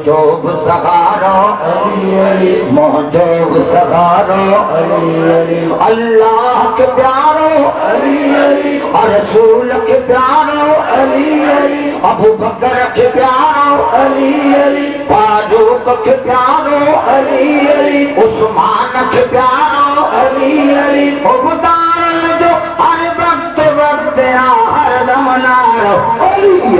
जोब सहारो मोहजोब सहारो अल्लाह के प्यारो और रसूल के प्यारो अबू बकर के प्यारो फारूक के प्यारो उस्मान के प्यारो जो हर वक्त वक्त हर दम नारो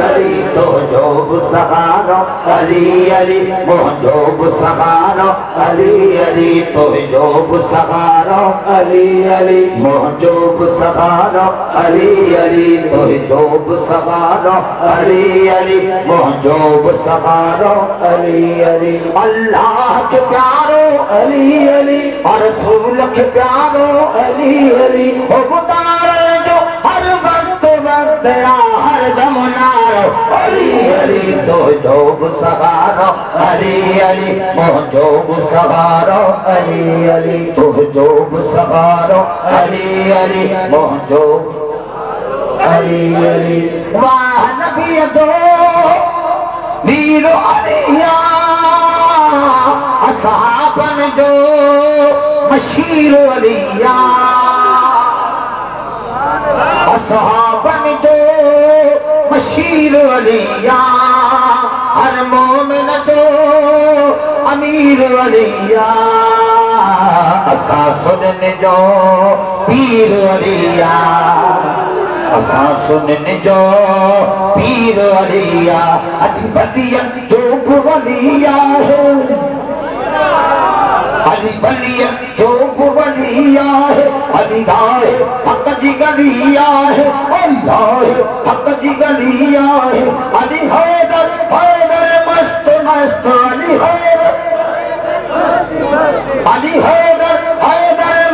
अली तो जोब सहारो अली मोहजोब सहारो अली तो जोब सहारो अली मोहजोब सहारो अली तो जोब सहारो अली मोहजोब सहारो अली अल्लाह के प्यारो अली और रसूल के प्यारो अली जो हर वक्त वक्त हर दम नारो अली तो जोब सहारो अली मोहजोब सहारो अली तो जोब सहारो अली मोहजोब अली वाह नबी जो वीर अलिया असहाबन जो मशीर अलिया असहाबन जो मशीर अलिया हर मोमिन जो अमीर अलिया असा सुनने जो पीर अलिया असा सुनने जो पीर अलिया अली बलियन जो बुवलिया है अली बलियन जो बुवलिया है अली गाहे हक जी गलिया है अल्लाह हक जी गलिया है अली हैदर हैदर मस्त मस्त अली हैदर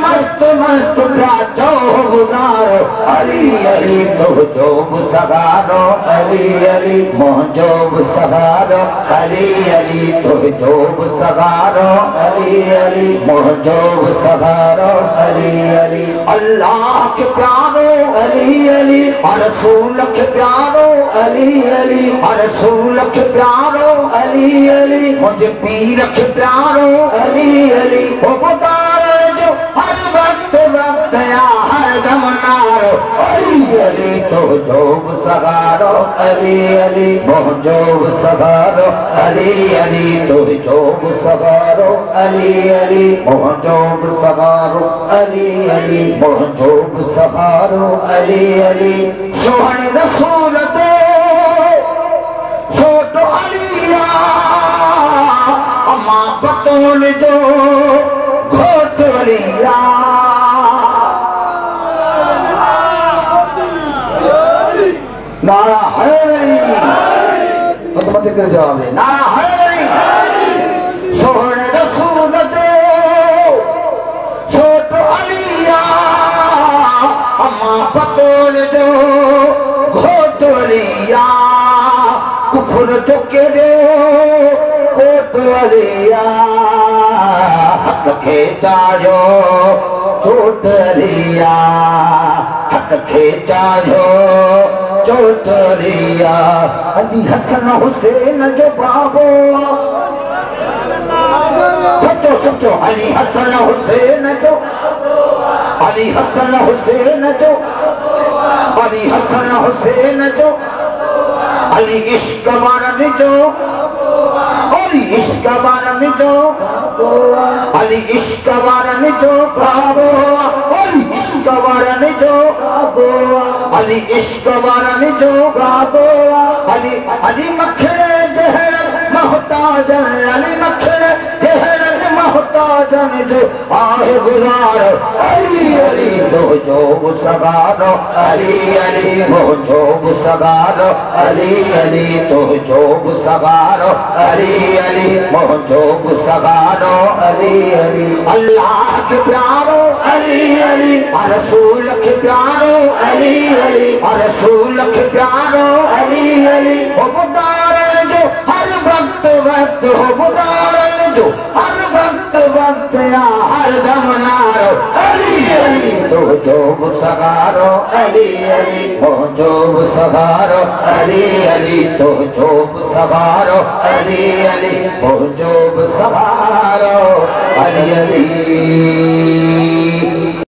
मस्त मस्त प्राचो गुजार अली तो जोब सहारो अली मोहजोब सहारो अली तो जोब सहारो अली मोहजोब सहारो अली अल्लाह के प्यारो अली और रसूल के प्यारो अली और रसूल के प्यारो अली मुझे पीर के प्यारो अली वो गुजार जो हर वक्त वक्त हर दम नारो अली तो जोब सहारो अली मोहजोब सहारो अली तो जोब सहारो अली मोहजोब सहारो अली मोहजोब सहारो अली सोहन रसूल दो छोटो अलिया अम्मा बतूल जो घोट अलिया नारा हैदरी मत कर जवाब दे नारा हैदरी सोहन रसूल दो छोटो अलिया अम्मा बतूल जो घोट अलिया कुफर जो के दो कोट अलिया हक खेचा जो चोट अलिया हक खेचा जो चोट अलिया अली हसन हुसैन जो बाबो सचो सचो अली हसन हुसैन जो अली हसन हुसैन जो अली हसन हुसैन जो अली इश्क वारन जो अली इश्क वारन जो अली इश्क वारन जो बाबो अली इश्क वारन जो अली इश्क वारन जो बाबो अली मखणे जहर मोहताजन अली मखणे जहर मोहताजन जो आहे गुजार अली तो जोब सहारो अली मोहजोब सहारो अली तो जोब सहारो अली मोहजोब सहारो अली अल्लाह के प्यारो अली रसूल के प्यारो अली रसूल के प्यारो अली हो गुजार जो हर वक्त वक्त हो गुजार जो हर वक्त वक्त हर दम नारो अली तो जोब जोब सगारो अली अली ओ जोब सगारो अली अली तो जोब सगारो अली अली ओ